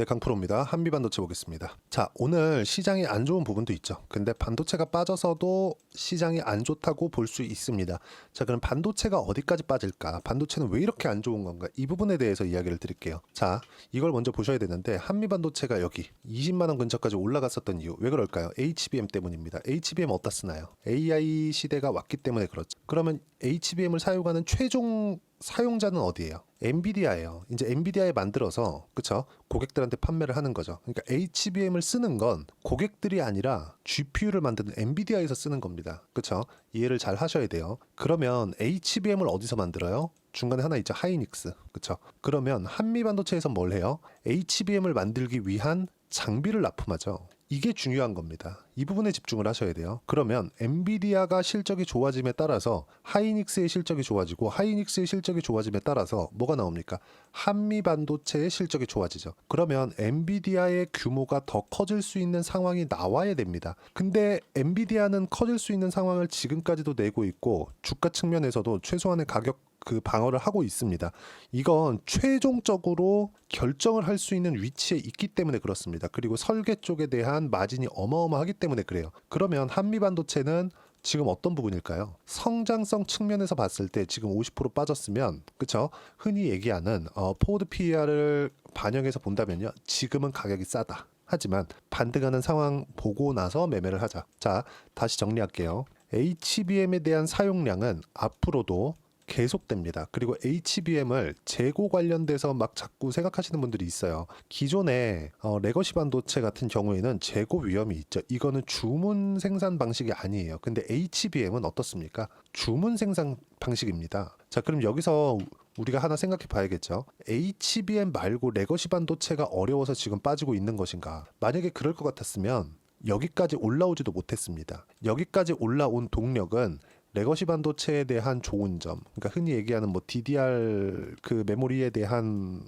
네, 강프로입니다. 한미반도체 보겠습니다. 자, 오늘 시장이 안 좋은 부분도 있죠. 근데 반도체가 빠져서도 시장이 안 좋다고 볼 수 있습니다. 자, 그럼 반도체가 어디까지 빠질까? 반도체는 왜 이렇게 안 좋은 건가? 이 부분에 대해서 이야기를 드릴게요. 자, 이걸 먼저 보셔야 되는데 한미반도체가 여기 20만 원 근처까지 올라갔었던 이유 왜 그럴까요? HBM 때문입니다. HBM 어디다 쓰나요? AI 시대가 왔기 때문에 그렇죠. 그러면 HBM을 사용하는 최종 사용자는 어디예요? 엔비디아예요. 이제 엔비디아에 만들어서 그쵸? 고객들한테 판매를 하는 거죠. 그러니까 HBM을 쓰는 건 고객들이 아니라 GPU를 만드는 엔비디아에서 쓰는 겁니다. 그쵸? 이해를 잘 하셔야 돼요. 그러면 HBM을 어디서 만들어요? 중간에 하나 있죠. 하이닉스. 그쵸? 그러면 한미반도체에서 뭘 해요? HBM을 만들기 위한 장비를 납품하죠. 이게 중요한 겁니다. 이 부분에 집중을 하셔야 돼요. 그러면 엔비디아가 실적이 좋아짐에 따라서 하이닉스의 실적이 좋아지고 하이닉스의 실적이 좋아짐에 따라서 뭐가 나옵니까? 한미반도체의 실적이 좋아지죠. 그러면 엔비디아의 규모가 더 커질 수 있는 상황이 나와야 됩니다. 근데 엔비디아는 커질 수 있는 상황을 지금까지도 내고 있고 주가 측면에서도 최소한의 가격 방어를 하고 있습니다. 이건 최종적으로 결정을 할 수 있는 위치에 있기 때문에 그렇습니다. 그리고 설계 쪽에 대한 마진이 어마어마하기 때문에 그래요. 그러면 한미반도체는 지금 어떤 부분일까요? 성장성 측면에서 봤을 때 지금 50% 빠졌으면 그쵸? 흔히 얘기하는 포워드 PER을 반영해서 본다면요. 지금은 가격이 싸다. 하지만 반등하는 상황 보고 나서 매매를 하자. 자, 다시 정리할게요. HBM에 대한 사용량은 앞으로도 계속됩니다. 그리고 HBM을 재고 관련돼서 막 자꾸 생각하시는 분들이 있어요. 기존에 레거시 반도체 같은 경우에는 재고 위험이 있죠. 이거는 주문 생산 방식이 아니에요. 근데 HBM은 어떻습니까? 주문 생산 방식입니다. 자, 그럼 여기서 우리가 하나 생각해 봐야겠죠. HBM 말고 레거시 반도체가 어려워서 지금 빠지고 있는 것인가? 만약에 그럴 것 같았으면 여기까지 올라오지도 못했습니다. 여기까지 올라온 동력은 레거시 반도체에 대한 좋은 점, 그러니까 흔히 얘기하는 뭐 DDR 메모리에 대한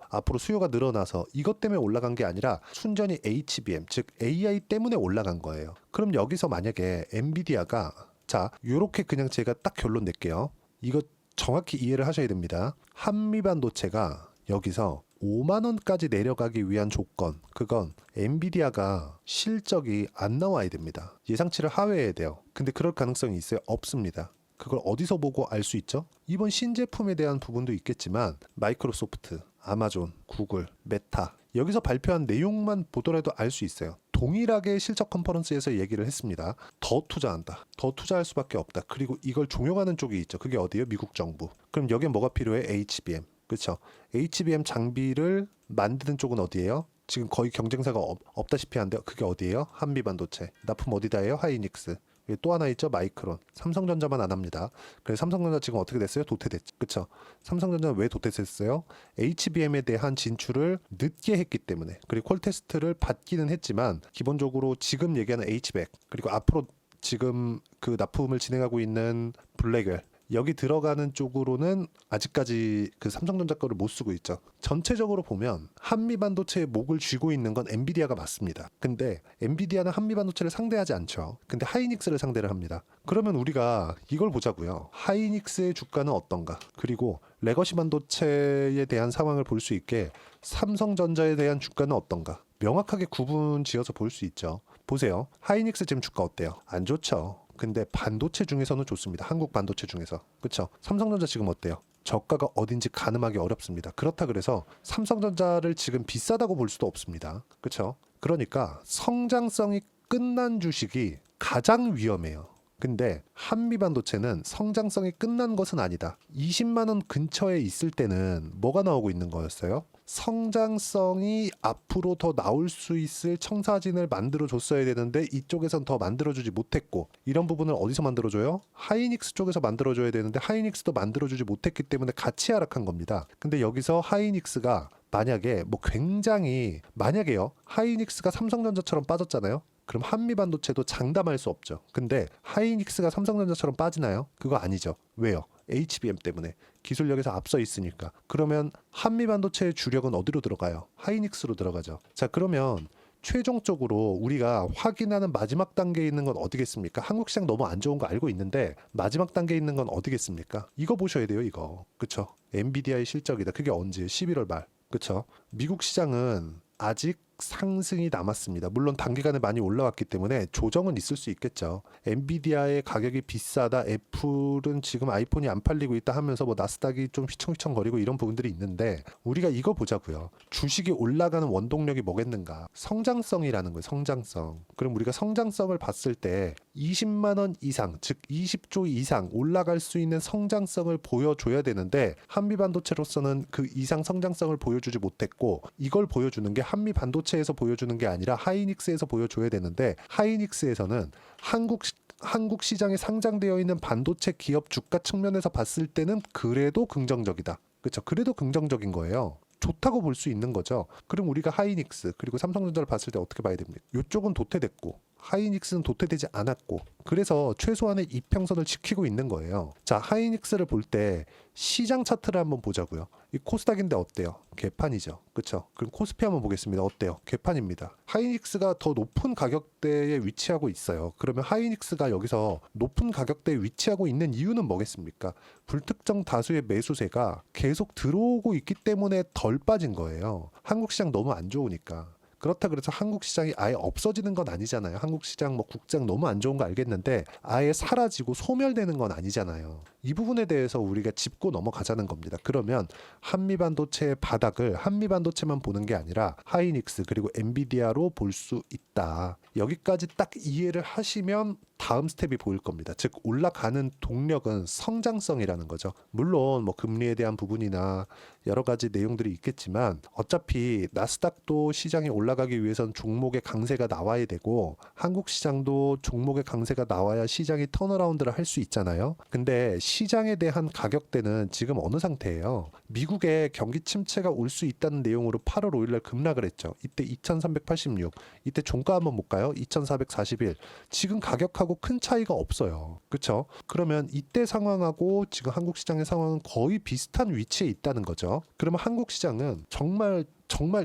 앞으로 수요가 늘어나서 이것 때문에 올라간 게 아니라 순전히 HBM, 즉 AI 때문에 올라간 거예요. 그럼 여기서 만약에 엔비디아가 자, 요렇게 그냥 제가 딱 결론 낼게요. 이거 정확히 이해를 하셔야 됩니다. 한미 반도체가 여기서 5만 원까지 내려가기 위한 조건, 그건 엔비디아가 실적이 안 나와야 됩니다. 예상치를 하회해야 돼요. 근데 그럴 가능성이 있어요? 없습니다. 그걸 어디서 보고 알 수 있죠? 이번 신제품에 대한 부분도 있겠지만 마이크로소프트, 아마존, 구글, 메타 여기서 발표한 내용만 보더라도 알 수 있어요. 동일하게 실적 컨퍼런스에서 얘기를 했습니다. 더 투자한다. 더 투자할 수밖에 없다. 그리고 이걸 종용하는 쪽이 있죠. 그게 어디예요? 미국 정부. 그럼 여기에 뭐가 필요해? HBM. 그렇죠. HBM 장비를 만드는 쪽은 어디예요? 지금 거의 경쟁사가 없다시피 한데 그게 어디예요? 한미반도체. 납품 어디다 해요? 하이닉스. 또 하나 있죠? 마이크론. 삼성전자만 안 합니다. 그래서 삼성전자 지금 어떻게 됐어요? 도태됐죠. 그렇죠. 삼성전자는 왜 도태됐어요? HBM에 대한 진출을 늦게 했기 때문에. 그리고 콜 테스트를 받기는 했지만 기본적으로 지금 얘기하는 H백 그리고 앞으로 지금 그 납품을 진행하고 있는 블랙웰 여기 들어가는 쪽으로는 아직까지 그 삼성전자 거를 못 쓰고 있죠. 전체적으로 보면 한미반도체의 목을 쥐고 있는 건 엔비디아가 맞습니다. 근데 엔비디아는 한미반도체를 상대하지 않죠. 근데 하이닉스를 상대를 합니다. 그러면 우리가 이걸 보자고요. 하이닉스의 주가는 어떤가? 그리고 레거시 반도체에 대한 상황을 볼 수 있게 삼성전자에 대한 주가는 어떤가? 명확하게 구분 지어서 볼 수 있죠. 보세요. 하이닉스 지금 주가 어때요? 안 좋죠. 근데 반도체 중에서는 좋습니다. 한국 반도체 중에서. 그렇죠? 삼성전자 지금 어때요? 저가가 어딘지 가늠하기 어렵습니다. 그렇다 그래서 삼성전자를 지금 비싸다고 볼 수도 없습니다. 그렇죠? 그러니까 성장성이 끝난 주식이 가장 위험해요. 근데 한미반도체는 성장성이 끝난 것은 아니다. 20만 원 근처에 있을 때는 뭐가 나오고 있는 거였어요? 성장성이 앞으로 더 나올 수 있을 청사진을 만들어줬어야 되는데 이쪽에선 더 만들어주지 못했고 이런 부분을 어디서 만들어줘요? 하이닉스 쪽에서 만들어줘야 되는데 하이닉스도 만들어주지 못했기 때문에 같이 하락한 겁니다. 근데 여기서 하이닉스가 만약에 굉장히 만약에요 하이닉스가 삼성전자처럼 빠졌잖아요. 그럼 한미반도체도 장담할 수 없죠. 근데 하이닉스가 삼성전자처럼 빠지나요? 그거 아니죠. 왜요? HBM 때문에 기술력에서 앞서 있으니까. 그러면 한미반도체의 주력은 어디로 들어가요? 하이닉스로 들어가죠. 자, 그러면 최종적으로 우리가 확인하는 마지막 단계에 있는 건 어디겠습니까? 한국 시장 너무 안 좋은 거 알고 있는데 마지막 단계에 있는 건 어디겠습니까? 이거 보셔야 돼요, 이거. 그쵸? 엔비디아의 실적이다. 그게 언제? 11월 말. 그렇죠? 미국 시장은 아직 상승이 남았습니다. 물론 단기간에 많이 올라왔기 때문에 조정은 있을 수 있겠죠. 엔비디아의 가격이 비싸다, 애플은 지금 아이폰이 안 팔리고 있다 하면서 뭐 나스닥이 좀 휘청휘청거리고 이런 부분들이 있는데 우리가 이거 보자고요. 주식이 올라가는 원동력이 뭐겠는가? 성장성이라는 거예요. 성장성. 그럼 우리가 성장성을 봤을 때 20만 원 이상, 즉 20조 이상 올라갈 수 있는 성장성을 보여줘야 되는데 한미반도체로서는 그 이상 성장성을 보여주지 못했고 이걸 보여주는 게 한미반도체에서 보여주는 게 아니라 하이닉스에서 보여줘야 되는데 하이닉스에서는 한국 시장에 상장되어 있는 반도체 기업 주가 측면에서 봤을 때는 그래도 긍정적이다. 그렇죠? 그래도 긍정적인 거예요. 좋다고 볼 수 있는 거죠. 그럼 우리가 하이닉스 그리고 삼성전자를 봤을 때 어떻게 봐야 됩니까? 이쪽은 도태됐고 하이닉스는 도태되지 않았고 그래서 최소한의 이평선을 지키고 있는 거예요. 자, 하이닉스를 볼 때 시장 차트를 한번 보자고요. 이 코스닥인데 어때요? 개판이죠. 그렇죠? 그럼 코스피 한번 보겠습니다. 어때요? 개판입니다. 하이닉스가 더 높은 가격대에 위치하고 있어요. 그러면 하이닉스가 여기서 높은 가격대에 위치하고 있는 이유는 뭐겠습니까? 불특정 다수의 매수세가 계속 들어오고 있기 때문에 덜 빠진 거예요. 한국 시장 너무 안 좋으니까. 그렇다 그래서 한국 시장이 아예 없어지는 건 아니잖아요. 한국 시장 뭐 국장 너무 안 좋은 거 알겠는데 아예 사라지고 소멸되는 건 아니잖아요. 이 부분에 대해서 우리가 짚고 넘어가자는 겁니다. 그러면 한미반도체의 바닥을 한미반도체만 보는 게 아니라 하이닉스 그리고 엔비디아로 볼 수 있다. 여기까지 딱 이해를 하시면 다음 스텝이 보일 겁니다. 즉 올라가는 동력은 성장성이라는 거죠. 물론 뭐 금리에 대한 부분이나 여러 가지 내용들이 있겠지만 어차피 나스닥도 시장이 올라가기 위해선 종목의 강세가 나와야 되고 한국 시장도 종목의 강세가 나와야 시장이 턴어라운드를 할 수 있잖아요. 근데 시장에 대한 가격대는 지금 어느 상태예요? 미국의 경기 침체가 올 수 있다는 내용으로 8월 5일날 급락을 했죠. 이때 2386, 이때 종가 한번 볼까요? 2441. 지금 가격하고 큰 차이가 없어요. 그렇죠? 그러면 이때 상황하고 지금 한국 시장의 상황은 거의 비슷한 위치에 있다는 거죠. 그러면 한국 시장은 정말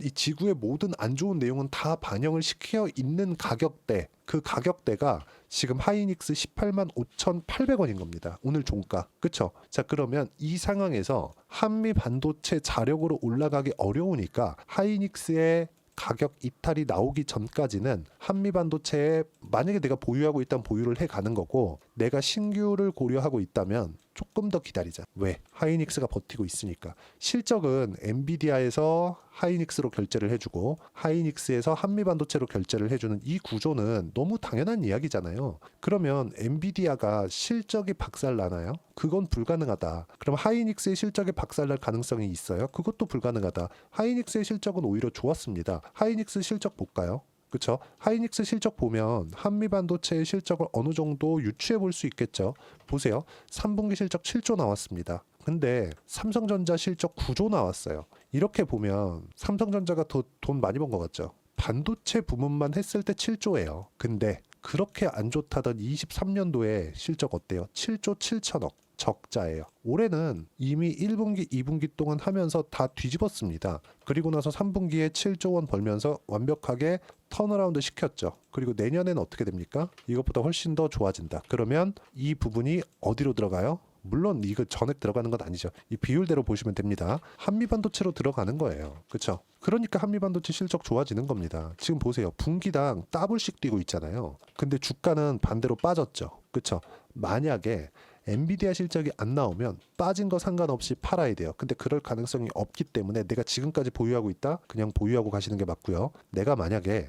이 지구의 모든 안 좋은 내용은 다 반영을 시켜 있는 가격대, 그 가격대가 지금 하이닉스 18만 5,800원인 겁니다. 오늘 종가. 그쵸? 자, 그러면 이 상황에서 한미 반도체 자력으로 올라가기 어려우니까 하이닉스의 가격 이탈이 나오기 전까지는 한미 반도체에 만약에 내가 보유하고 있다면 보유를 해가는 거고 내가 신규를 고려하고 있다면 조금 더 기다리자. 왜? 하이닉스가 버티고 있으니까. 실적은 엔비디아에서 하이닉스로 결제를 해주고 하이닉스에서 한미반도체로 결제를 해주는 이 구조는 너무 당연한 이야기잖아요. 그러면 엔비디아가 실적이 박살나나요? 그건 불가능하다. 그럼 하이닉스의 실적이 박살날 가능성이 있어요? 그것도 불가능하다. 하이닉스의 실적은 오히려 좋았습니다. 하이닉스 실적 볼까요? 그렇죠? 하이닉스 실적 보면 한미반도체의 실적을 어느 정도 유추해 볼 수 있겠죠. 보세요. 3분기 실적 7조 나왔습니다. 근데 삼성전자 실적 9조 나왔어요. 이렇게 보면 삼성전자가 더 돈 많이 번 것 같죠. 반도체 부문만 했을 때 7조예요. 근데 그렇게 안 좋다던 23년도에 실적 어때요? 7조 7천억. 적자예요. 올해는 이미 1분기, 2분기 동안 하면서 다 뒤집었습니다. 그리고 나서 3분기에 7조 원 벌면서 완벽하게 턴어라운드 시켰죠. 그리고 내년에는 어떻게 됩니까? 이것보다 훨씬 더 좋아진다. 그러면 이 부분이 어디로 들어가요? 물론 이거 전액 들어가는 건 아니죠. 이 비율대로 보시면 됩니다. 한미반도체로 들어가는 거예요. 그렇죠? 그러니까 한미반도체 실적 좋아지는 겁니다. 지금 보세요. 분기당 더블씩 뛰고 있잖아요. 근데 주가는 반대로 빠졌죠. 그렇죠? 만약에 엔비디아 실적이 안 나오면 빠진 거 상관없이 팔아야 돼요. 근데 그럴 가능성이 없기 때문에 내가 지금까지 보유하고 있다? 그냥 보유하고 가시는 게 맞고요. 내가 만약에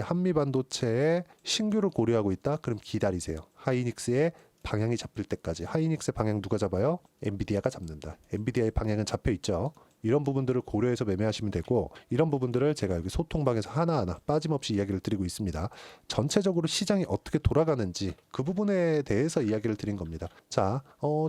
한미반도체에 신규를 고려하고 있다? 그럼 기다리세요. 하이닉스의 방향이 잡힐 때까지. 하이닉스의 방향 누가 잡아요? 엔비디아가 잡는다. 엔비디아의 방향은 잡혀 있죠. 이런 부분들을 고려해서 매매하시면 되고 이런 부분들을 제가 여기 소통방에서 하나하나 빠짐없이 이야기를 드리고 있습니다. 전체적으로 시장이 어떻게 돌아가는지 그 부분에 대해서 이야기를 드린 겁니다. 자,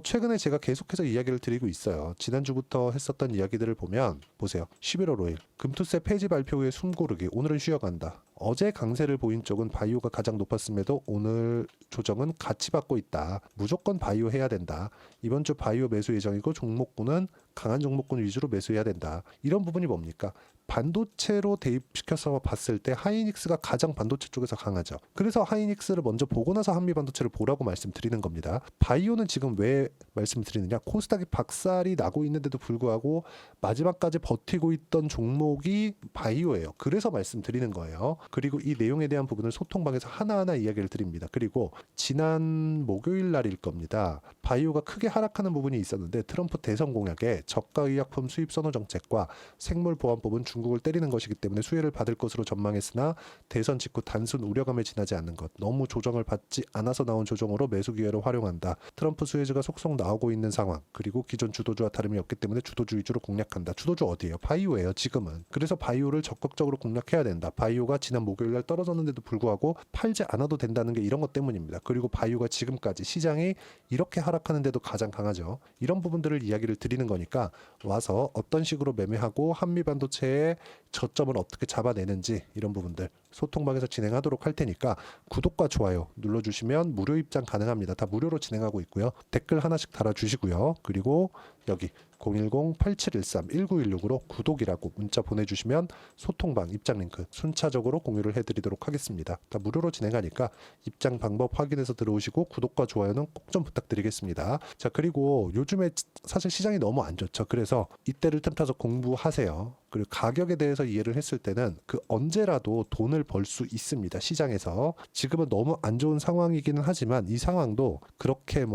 최근에 제가 계속해서 이야기를 드리고 있어요. 지난주부터 했었던 이야기들을 보면 보세요. 11월 5일 금투세 폐지 발표 후에 숨고르기. 오늘은 쉬어간다. 어제 강세를 보인 쪽은 바이오가 가장 높았음에도 오늘 조정은 같이 받고 있다. 무조건 바이오 해야 된다. 이번 주 바이오 매수 예정이고 종목군은 강한 종목군 위주로 매수해야 된다. 이런 부분이 뭡니까? 반도체로 대입시켜서 봤을 때 하이닉스가 가장 반도체 쪽에서 강하죠. 그래서 하이닉스를 먼저 보고 나서 한미반도체를 보라고 말씀드리는 겁니다. 바이오는 지금 왜 말씀드리느냐, 코스닥이 박살이 나고 있는데도 불구하고 마지막까지 버티고 있던 종목이 바이오예요. 그래서 말씀드리는 거예요. 그리고 이 내용에 대한 부분을 소통방에서 하나하나 이야기를 드립니다. 그리고 지난 목요일 날일 겁니다. 바이오가 크게 하락하는 부분이 있었는데 트럼프 대선 공약에 저가 의약품 수입 선호 정책과 생물보안법은 중국을 때리는 것이기 때문에 수혜를 받을 것으로 전망했으나 대선 직후 단순 우려감에 지나지 않는 것, 너무 조정을 받지 않아서 나온 조정으로 매수 기회로 활용한다. 트럼프 수혜주가 속속 나오고 있는 상황, 그리고 기존 주도주와 다름이 없기 때문에 주도주 위주로 공략한다. 주도주 어디예요? 바이오예요, 지금은. 그래서 바이오를 적극적으로 공략해야 된다. 바이오가 지난 목요일 날 떨어졌는데도 불구하고 팔지 않아도 된다는 게 이런 것 때문입니다. 그리고 바이오가 지금까지 시장이 이렇게 하락하는데도 가장 강하죠. 이런 부분들을 이야기를 드리는 거니까 와서 어떤 식으로 매매하고 한미반도체의 저점을 어떻게 잡아내는지 이런 부분들 소통방에서 진행하도록 할 테니까 구독과 좋아요 눌러주시면 무료 입장 가능합니다. 다 무료로 진행하고 있고요. 댓글 하나씩 달아주시고요. 그리고 여기 010-8713-1916으로 구독이라고 문자 보내주시면 소통방 입장 링크 순차적으로 공유를 해드리도록 하겠습니다. 다 무료로 진행하니까 입장 방법 확인해서 들어오시고 구독과 좋아요는 꼭 좀 부탁드리겠습니다. 자, 그리고 요즘에 사실 시장이 너무 안 좋죠. 그래서 이때를 틈타서 공부하세요. 그리고 가격에 대해서 이해를 했을 때는 그 언제라도 돈을 벌 수 있습니다. 시장에서. 지금은 너무 안 좋은 상황이기는 하지만 이 상황도 그렇게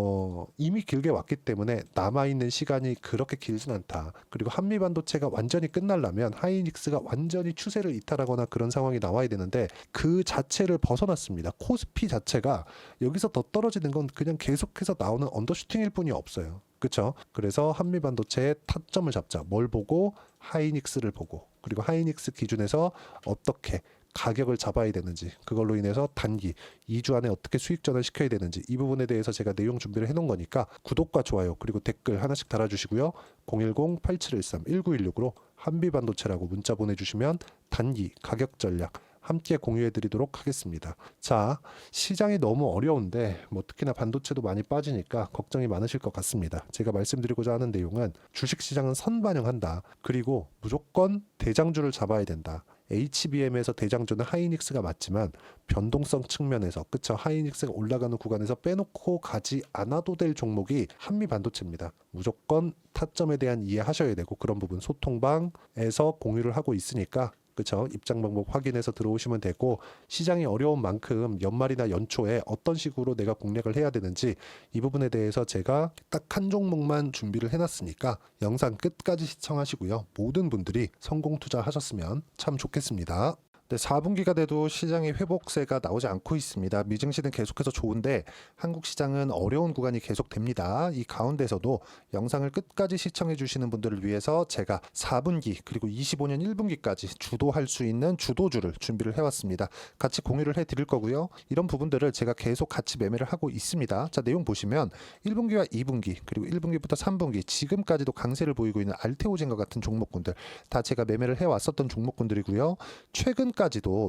이미 길게 왔기 때문에 남아있는 시간이 그렇게 길진 않다. 그리고 한미반도체가 완전히 끝나려면 하이닉스가 완전히 추세를 이탈하거나 그런 상황이 나와야 되는데 그 자체를 벗어났습니다. 코스피 자체가 여기서 더 떨어지는 건 그냥 계속해서 나오는 언더슈팅일 뿐이 없어요. 그렇죠? 그래서 한미반도체의 타점을 잡자. 뭘 보고? 하이닉스를 보고, 그리고 하이닉스 기준에서 어떻게 가격을 잡아야 되는지, 그걸로 인해서 단기 2주 안에 어떻게 수익전을 시켜야 되는지 이 부분에 대해서 제가 내용 준비를 해놓은 거니까 구독과 좋아요 그리고 댓글 하나씩 달아주시고요. 010-8713-1916으로 한미반도체라고 문자 보내주시면 단기 가격 전략 함께 공유해드리도록 하겠습니다. 자, 시장이 너무 어려운데 특히나 반도체도 많이 빠지니까 걱정이 많으실 것 같습니다. 제가 말씀드리고자 하는 내용은 주식시장은 선반영한다. 그리고 무조건 대장주를 잡아야 된다. HBM에서 대장주는 하이닉스가 맞지만 변동성 측면에서 그쵸, 하이닉스가 올라가는 구간에서 빼놓고 가지 않아도 될 종목이 한미반도체입니다. 무조건 타점에 대한 이해하셔야 되고 그런 부분 소통방에서 공유를 하고 있으니까 그렇죠. 입장 방법 확인해서 들어오시면 되고 시장이 어려운 만큼 연말이나 연초에 어떤 식으로 내가 공략을 해야 되는지 이 부분에 대해서 제가 딱 한 종목만 준비를 해놨으니까 영상 끝까지 시청하시고요. 모든 분들이 성공 투자하셨으면 참 좋겠습니다. 네, 4분기가 돼도 시장의 회복세가 나오지 않고 있습니다. 미증시는 계속해서 좋은데 한국 시장은 어려운 구간이 계속됩니다. 이 가운데서도 영상을 끝까지 시청해 주시는 분들을 위해서 제가 4분기 그리고 25년 1분기까지 주도할 수 있는 주도주를 준비를 해왔습니다. 같이 공유를 해드릴 거고요. 이런 부분들을 제가 계속 같이 매매를 하고 있습니다. 자, 내용 보시면 1분기와 2분기 그리고 1분기부터 3분기 지금까지도 강세를 보이고 있는 알테오젠과 같은 종목군들 다 제가 매매를 해왔었던 종목군들이고요. 최근까지도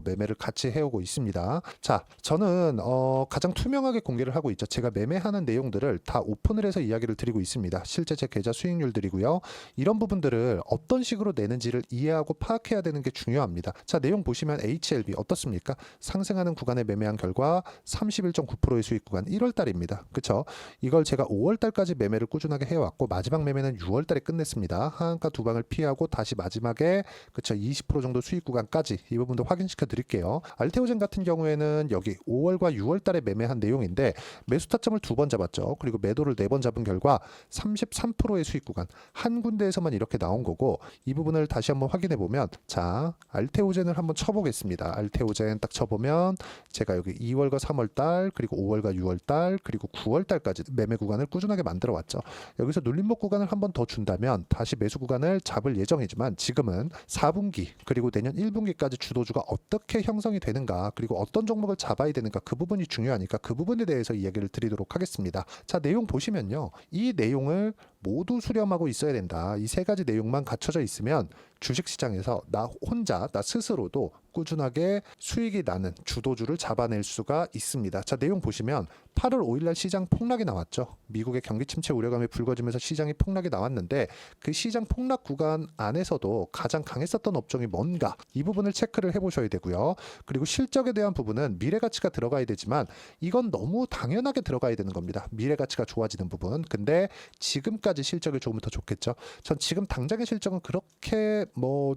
매매를 같이 해오고 있습니다. 자, 저는 가장 투명하게 공개를 하고 있죠. 제가 매매하는 내용들을 다 오픈을 해서 이야기를 드리고 있습니다. 실제 제 계좌 수익률들이고요. 이런 부분들을 어떤 식으로 내는지를 이해하고 파악해야 되는 게 중요합니다. 자, 내용 보시면 HLB 어떻습니까? 상승하는 구간에 매매한 결과 31.9%의 수익 구간 1월 달입니다. 그렇죠? 이걸 제가 5월 달까지 매매를 꾸준하게 해왔고 마지막 매매는 6월 달에 끝냈습니다. 하한가 두 방을 피하고 다시 마지막에 그렇죠, 20% 정도 수익 구간까지 이 부분도 확인시켜 드릴게요. 알테오젠 같은 경우에는 여기 5월과 6월 달에 매매한 내용인데 매수 타점을 2번 잡았죠. 그리고 매도를 4번 잡은 결과 33%의 수익 구간 한 군데에서만 이렇게 나온 거고 이 부분을 다시 한번 확인해 보면 자, 알테오젠을 한번 쳐보겠습니다. 알테오젠 딱 쳐보면 제가 여기 2월과 3월 달 그리고 5월과 6월 달 그리고 9월 달까지 매매 구간을 꾸준하게 만들어 왔죠. 여기서 눌림목 구간을 한번 더 준다면 다시 매수 구간을 잡을 예정이지만 지금은 4분기 그리고 내년 1분기까지 주도주가 어떻게 형성이 되는가 그리고 어떤 종목을 잡아야 되는가 그 부분이 중요하니까 그 부분에 대해서 이야기를 드리도록 하겠습니다. 자, 내용 보시면요. 이 내용을 모두 수렴하고 있어야 된다. 이 세 가지 내용만 갖춰져 있으면 주식시장에서 나 스스로도 꾸준하게 수익이 나는 주도주를 잡아낼 수가 있습니다. 자, 내용 보시면 8월 5일날 시장 폭락이 나왔죠. 미국의 경기 침체 우려감이 불거지면서 시장이 폭락이 나왔는데 그 시장 폭락 구간 안에서도 가장 강했었던 업종이 뭔가 이 부분을 체크를 해보셔야 되고요. 그리고 실적에 대한 부분은 미래가치가 들어가야 되지만 이건 너무 당연하게 들어가야 되는 겁니다. 미래가치가 좋아지는 부분. 근데 지금까지 실적이 좋으면 더 좋겠죠. 전 지금 당장의 실적은 그렇게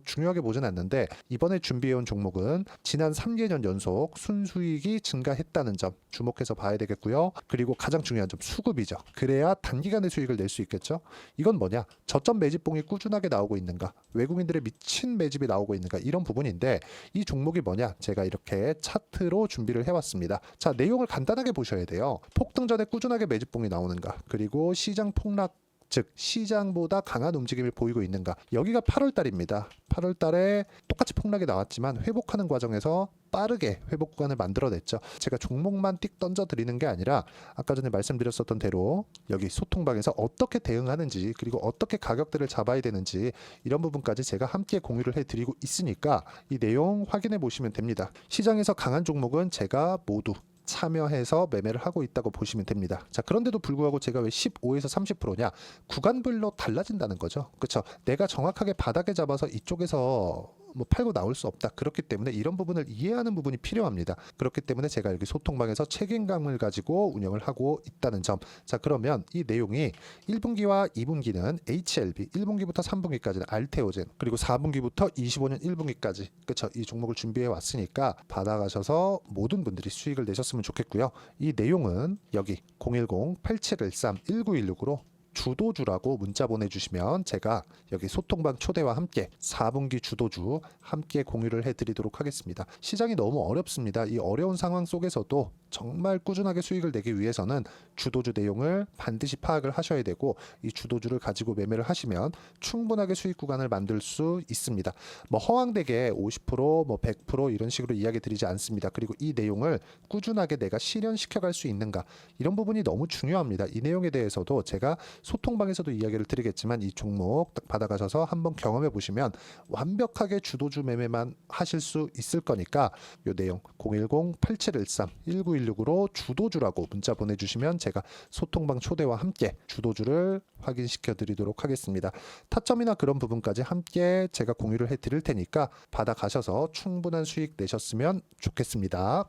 중요하게 보진 않는데 이번에 준비해온 종목은 지난 3개년 연속 순수익이 증가했다는 점 주목해서 봐야 되겠고요. 그리고 가장 중요한 점 수급이죠. 그래야 단기간에 수익을 낼 수 있겠죠. 이건 뭐냐? 저점 매집봉이 꾸준하게 나오고 있는가? 외국인들의 미친 매집이 나오고 있는가? 이런 부분인데 이 종목이 뭐냐? 제가 이렇게 차트로 준비를 해왔습니다. 자, 내용을 간단하게 보셔야 돼요. 폭등 전에 꾸준하게 매집봉이 나오는가? 그리고 시장 폭락 즉 시장보다 강한 움직임을 보이고 있는가. 여기가 8월 달입니다. 8월 달에 똑같이 폭락이 나왔지만 회복하는 과정에서 빠르게 회복 구간을 만들어냈죠. 제가 종목만 띡 던져 드리는 게 아니라 아까 전에 말씀드렸었던 대로 여기 소통방에서 어떻게 대응하는지 그리고 어떻게 가격들을 잡아야 되는지 이런 부분까지 제가 함께 공유를 해드리고 있으니까 이 내용 확인해 보시면 됩니다. 시장에서 강한 종목은 제가 모두 참여해서 매매를 하고 있다고 보시면 됩니다. 자, 그런데도 불구하고 제가 왜 15에서 30%냐? 구간별로 달라진다는 거죠. 그렇죠? 내가 정확하게 바닥에 잡아서 이쪽에서 팔고 나올 수 없다. 그렇기 때문에 이런 부분을 이해하는 부분이 필요합니다. 그렇기 때문에 제가 여기 소통방에서 책임감을 가지고 운영을 하고 있다는 점. 자, 그러면 이 내용이 1분기와 2분기는 HLB, 1분기부터 3분기까지는 알테오젠, 그리고 4분기부터 25년 1분기까지 그렇죠? 이 종목을 준비해 왔으니까 받아가셔서 모든 분들이 수익을 내셨으면 좋겠고요. 이 내용은 여기 010-8713-1916으로 주도주라고 문자 보내주시면 제가 여기 소통방 초대와 함께 4분기 주도주 함께 공유를 해드리도록 하겠습니다. 시장이 너무 어렵습니다. 이 어려운 상황 속에서도 정말 꾸준하게 수익을 내기 위해서는 주도주 내용을 반드시 파악을 하셔야 되고 이 주도주를 가지고 매매를 하시면 충분하게 수익 구간을 만들 수 있습니다. 허황되게 50%, 100% 이런 식으로 이야기 드리지 않습니다. 그리고 이 내용을 꾸준하게 내가 실현시켜갈 수 있는가 이런 부분이 너무 중요합니다. 이 내용에 대해서도 제가 소통방에서도 이야기를 드리겠지만 이 종목 딱 받아가셔서 한번 경험해 보시면 완벽하게 주도주 매매만 하실 수 있을 거니까 이 내용 010-8713-1916으로 주도주라고 문자 보내주시면 제가 소통방 초대와 함께 주도주를 확인시켜 드리도록 하겠습니다. 타점이나 그런 부분까지 함께 제가 공유를 해 드릴 테니까 받아가셔서 충분한 수익 내셨으면 좋겠습니다.